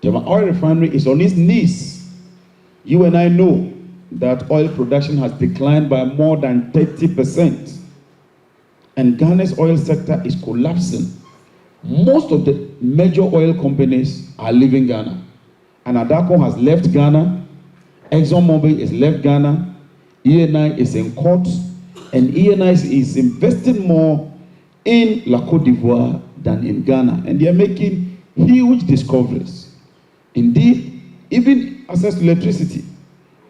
German oil refinery is on its knees. You and I know that oil production has declined by more than 30%. And Ghana's oil sector is collapsing. Most of the major oil companies are leaving Ghana. And Adako has left Ghana. ExxonMobil has left Ghana. ENI is in court. And ENI is investing more in La Côte d'Ivoire than in Ghana. And they are making huge discoveries. Indeed, even access to electricity,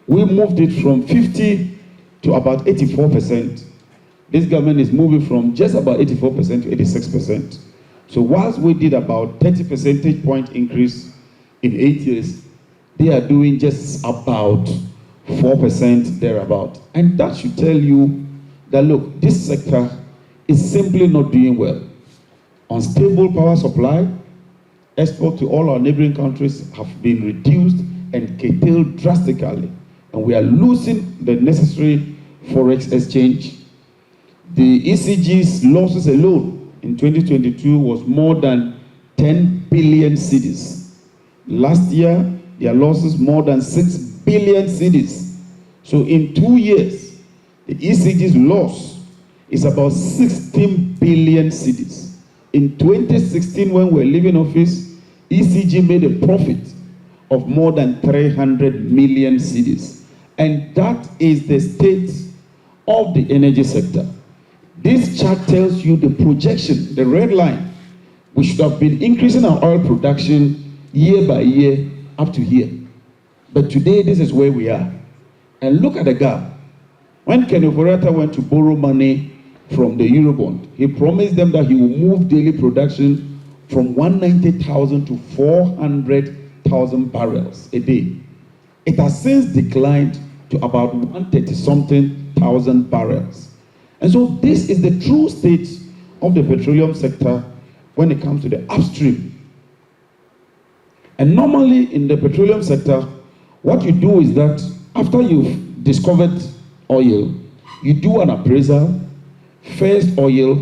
we moved it from 50 to about 84%. This government is moving from just about 84% to 86%. So whilst we did about 30 percentage point increase in 8 years, they are doing just about 4% thereabout. And that should tell you that, look, this sector is simply not doing well. Unstable power supply, export to all our neighboring countries have been reduced and curtailed drastically. And we are losing the necessary forex exchange. The ECG's losses alone in 2022 was more than 10 billion cedis. Last year, their losses more than 6 billion cedis. So in 2 years, the ECG's loss is about 16 billion cedis. In 2016, when we were leaving office, ECG made a profit of more than 300 million cedis. And that is the state of the energy sector. This chart tells you the projection, the red line. We should have been increasing our oil production year by year up to here. But today, this is where we are. And look at the gap. When Kenny Foretta went to borrow money from the Eurobond, he promised them that he will move daily production from 190,000 to 400,000 barrels a day. It has since declined to about 130-something thousand barrels. And so this is the true state of the petroleum sector when it comes to the upstream. And normally in the petroleum sector, what you do is that after you've discovered oil, you do an appraisal, first oil,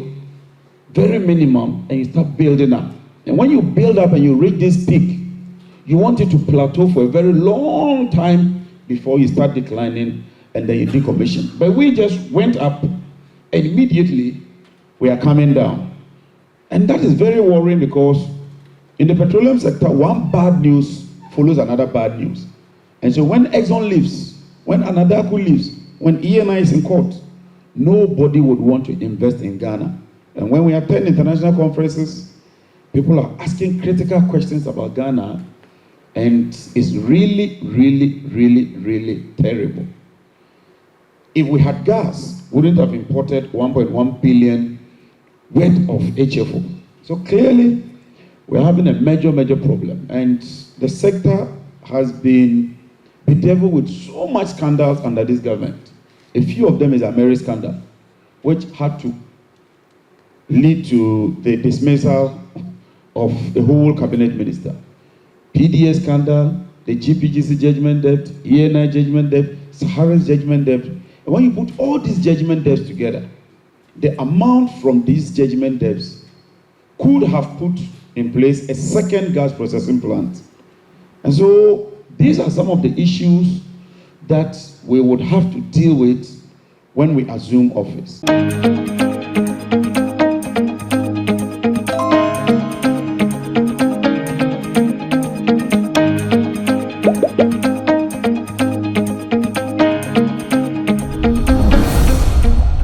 very minimum, and you start building up. And when you build up and you reach this peak, you want it to plateau for a very long time before you start declining and then you decommission. But we just went up and immediately we are coming down. And that is very worrying because in the petroleum sector, one bad news follows another bad news. And so when Exxon leaves, when Anadaku leaves, when ENI is in court, nobody would want to invest in Ghana. And when we attend international conferences, people are asking critical questions about Ghana, and it's really, really, really, really terrible. If we had gas, we wouldn't have imported 1.1 billion worth of HFO. So clearly, we're having a major, major problem. And the sector has been bedeviled with so much scandals under this government. A few of them is a Mary scandal, which had to lead to the dismissal of the whole cabinet minister. PDA scandal, the GPGC judgment debt, ENI judgment debt, Sahara's judgment debt. And when you put all these judgment debts together, the amount from these judgment debts could have put in place a second gas processing plant. And so these are some of the issues that we would have to deal with when we assume office.